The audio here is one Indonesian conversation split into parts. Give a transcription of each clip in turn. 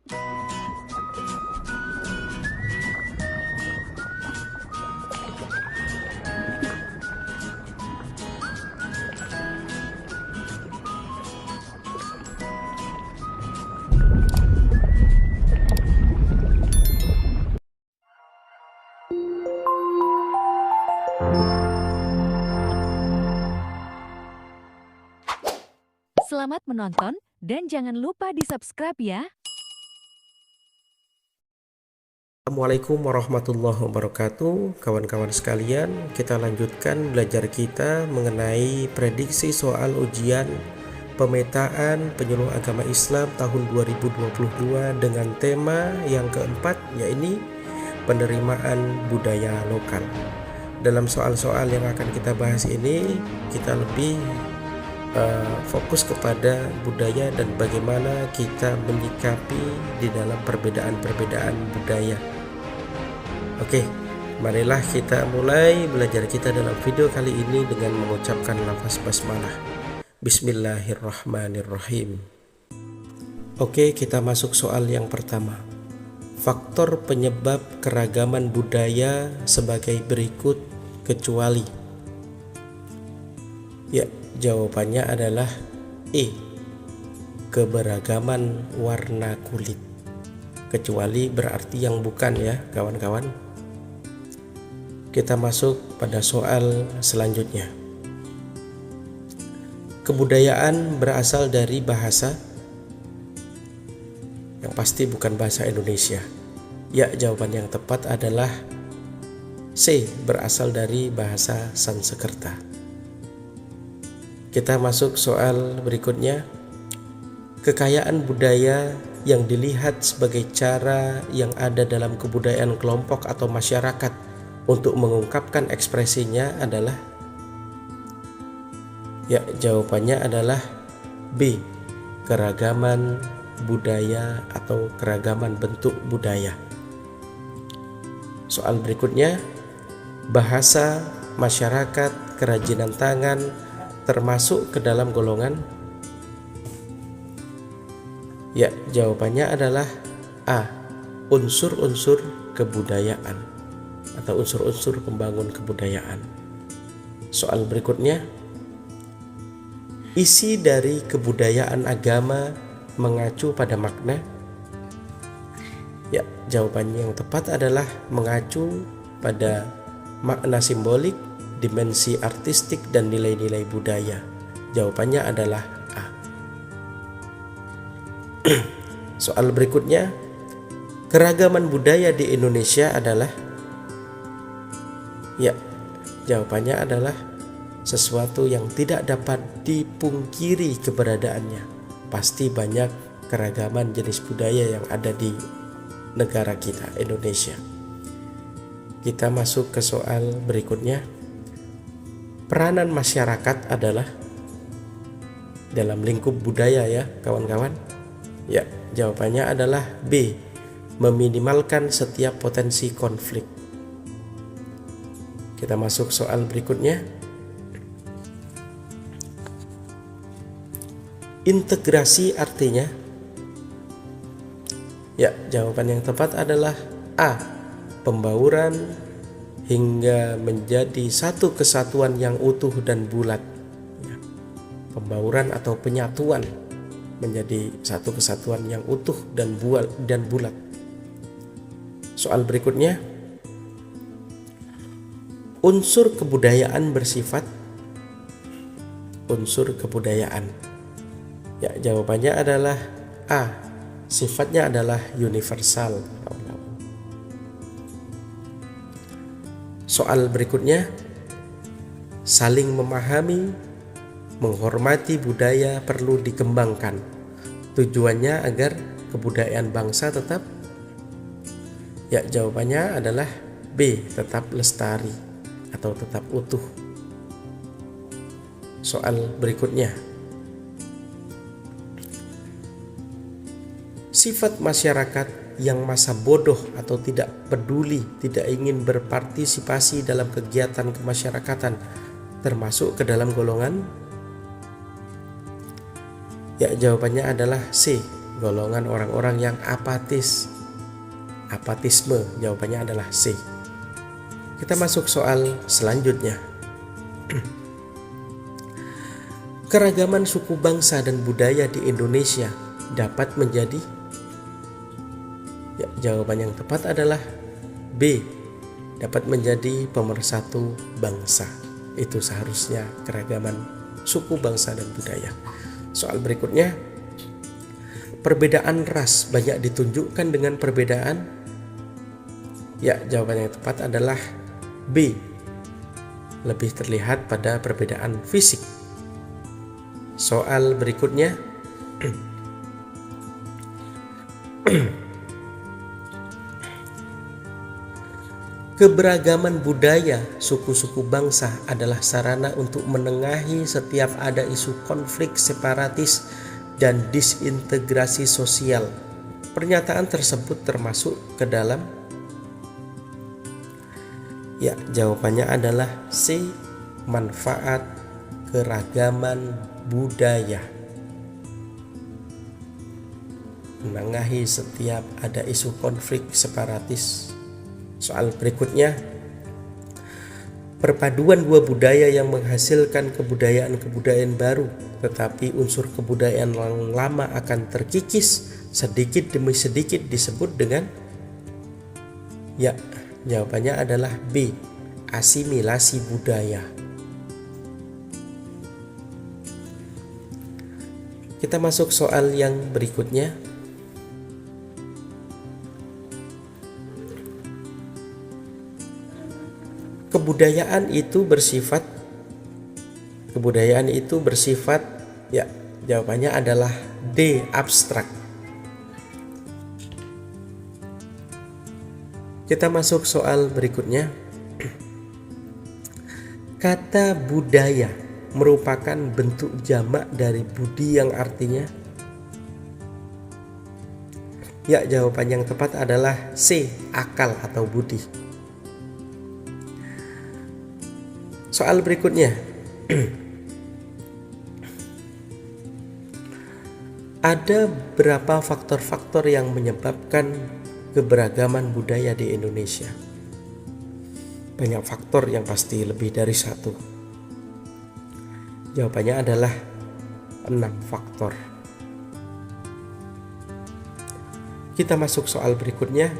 Selamat menonton dan jangan lupa di-subscribe ya. Assalamualaikum warahmatullahi wabarakatuh. Kawan-kawan sekalian, kita lanjutkan belajar kita mengenai prediksi soal ujian pemetaan penyuluh agama Islam tahun 2022 dengan tema yang keempat, yaitu penerimaan budaya lokal. Dalam soal-soal yang akan kita bahas ini, kita lebih fokus kepada budaya dan bagaimana kita menyikapi di dalam perbedaan-perbedaan budaya. Oke, marilah kita mulai belajar kita dalam video kali ini dengan mengucapkan lafaz basmalah. Bismillahirrahmanirrahim. Oke, kita masuk soal yang pertama. Faktor penyebab keragaman budaya sebagai berikut kecuali. Ya, jawabannya adalah E. Keberagaman warna kulit. Kecuali berarti yang bukan ya kawan-kawan. Kita masuk pada soal selanjutnya. Kebudayaan berasal dari bahasa yang pasti bukan bahasa Indonesia. Ya, jawaban yang tepat adalah C. Berasal dari bahasa Sanskerta. Kita masuk soal berikutnya. Kekayaan budaya yang dilihat sebagai cara yang ada dalam kebudayaan kelompok atau masyarakat untuk mengungkapkan ekspresinya adalah, ya, jawabannya adalah B. Keragaman budaya atau keragaman bentuk budaya. Soal berikutnya, bahasa, masyarakat, kerajinan tangan termasuk ke dalam golongan? Ya, jawabannya adalah A. Unsur-unsur kebudayaan atau unsur-unsur pembangun kebudayaan. Soal berikutnya, isi dari kebudayaan agama mengacu pada makna? Ya, jawabannya yang tepat adalah mengacu pada makna simbolik, dimensi artistik, dan nilai-nilai budaya. Jawabannya adalah A. Soal berikutnya, keragaman budaya di Indonesia adalah? Ya, jawabannya adalah sesuatu yang tidak dapat dipungkiri keberadaannya. Pasti banyak keragaman jenis budaya yang ada di negara kita, Indonesia. Kita masuk ke soal berikutnya. Peranan masyarakat adalah dalam lingkup budaya ya kawan-kawan. Ya, jawabannya adalah B. Meminimalkan setiap potensi konflik. Kita masuk soal berikutnya. Integrasi artinya? Ya, jawaban yang tepat adalah A. Pembauran hingga menjadi satu kesatuan yang utuh dan bulat. Ya, pembauran atau penyatuan menjadi satu kesatuan yang utuh dan bulat. Soal berikutnya, unsur kebudayaan bersifat? Unsur kebudayaan. Ya, jawabannya adalah A. Sifatnya adalah universal. Soal berikutnya, saling memahami, menghormati budaya perlu dikembangkan. Tujuannya agar kebudayaan bangsa tetap? Ya, jawabannya adalah B. Tetap lestari atau tetap utuh. Soal berikutnya, sifat masyarakat yang masa bodoh atau tidak peduli, tidak ingin berpartisipasi dalam kegiatan kemasyarakatan termasuk ke dalam golongan? Ya, jawabannya adalah C. golongan orang-orang yang apatis. Apatisme, jawabannya adalah C. Kita masuk soal selanjutnya. Keragaman suku bangsa dan budaya di Indonesia dapat menjadi, jawaban yang tepat adalah B, dapat menjadi pemersatu bangsa. Itu seharusnya keragaman suku bangsa dan budaya. Soal berikutnya, perbedaan ras banyak ditunjukkan dengan perbedaan, jawaban yang tepat adalah B, lebih terlihat pada perbedaan fisik. Soal berikutnya, keberagaman budaya suku-suku bangsa adalah sarana untuk menengahi setiap ada isu konflik separatis dan disintegrasi sosial. Pernyataan tersebut termasuk ke dalam, jawabannya adalah C, manfaat keragaman budaya. Menengahi setiap ada isu konflik separatis. Soal berikutnya, perpaduan dua budaya yang menghasilkan kebudayaan-kebudayaan baru, tetapi unsur kebudayaan yang lama akan terkikis sedikit demi sedikit disebut dengan, jawabannya adalah B, asimilasi budaya. Kita masuk soal yang berikutnya. Kebudayaan itu bersifat, jawabannya adalah D, abstrak. Kita masuk soal berikutnya. Kata budaya merupakan bentuk jamak dari budi yang artinya, jawaban yang tepat adalah C, akal atau budi. Soal berikutnya, ada berapa faktor-faktor yang menyebabkan keberagaman budaya di Indonesia? Banyak faktor, yang pasti lebih dari satu. Jawabannya adalah 6 faktor. Kita masuk soal berikutnya.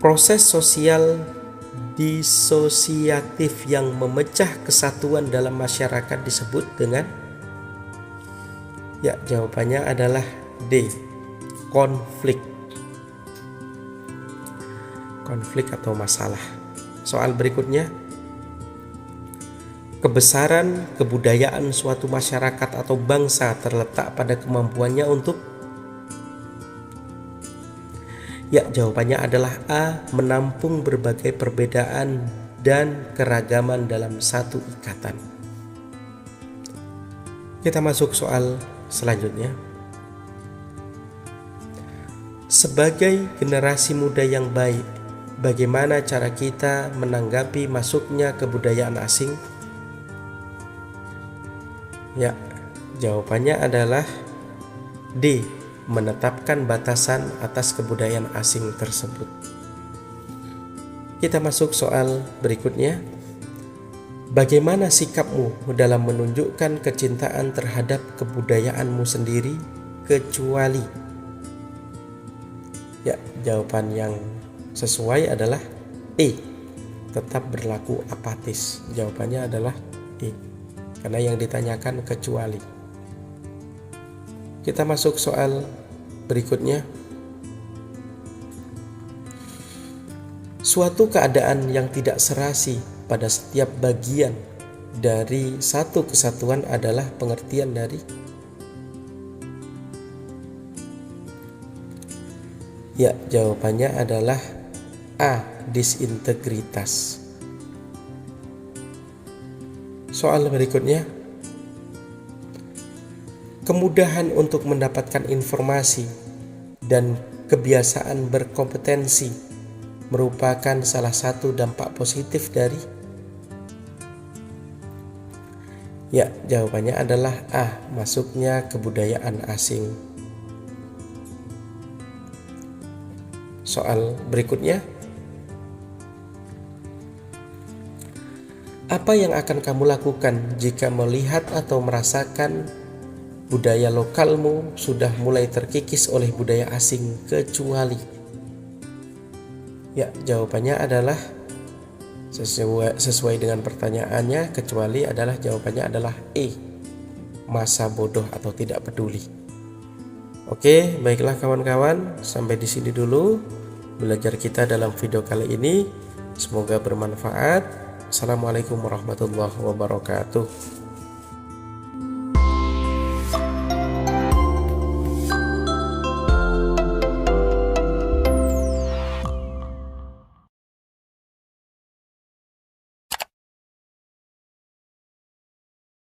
Proses sosial disosiatif yang memecah kesatuan dalam masyarakat disebut dengan, jawabannya adalah D, konflik. Konflik atau masalah. Soal berikutnya, kebesaran kebudayaan suatu masyarakat atau bangsa terletak pada kemampuannya untuk, jawabannya adalah A, menampung berbagai perbedaan dan keragaman dalam satu ikatan. Kita masuk soal selanjutnya. Sebagai generasi muda yang baik, bagaimana cara kita menanggapi masuknya kebudayaan asing? Jawabannya adalah D, menetapkan batasan atas kebudayaan asing tersebut. Kita masuk soal berikutnya. Bagaimana sikapmu dalam menunjukkan kecintaan terhadap kebudayaanmu sendiri kecuali? Jawaban yang sesuai adalah E, tetap berlaku apatis. Jawabannya adalah E, karena yang ditanyakan kecuali. Kita masuk soal berikutnya. Suatu keadaan yang tidak serasi pada setiap bagian dari satu kesatuan adalah pengertian dari, jawabannya adalah A, disintegritas. Soal berikutnya. Kemudahan untuk mendapatkan informasi dan kebiasaan berkompetensi merupakan salah satu dampak positif dari, jawabannya adalah A, masuknya kebudayaan asing. soal berikutnya. Apa yang akan kamu lakukan jika melihat atau merasakan budaya lokalmu sudah mulai terkikis oleh budaya asing kecuali? Ya, jawabannya adalah sesuai dengan pertanyaannya, kecuali adalah jawabannya adalah E, masa bodoh atau tidak peduli. Oke, baiklah kawan-kawan, sampai di sini dulu belajar kita dalam video kali ini. Semoga bermanfaat. Assalamualaikum warahmatullahi wabarakatuh.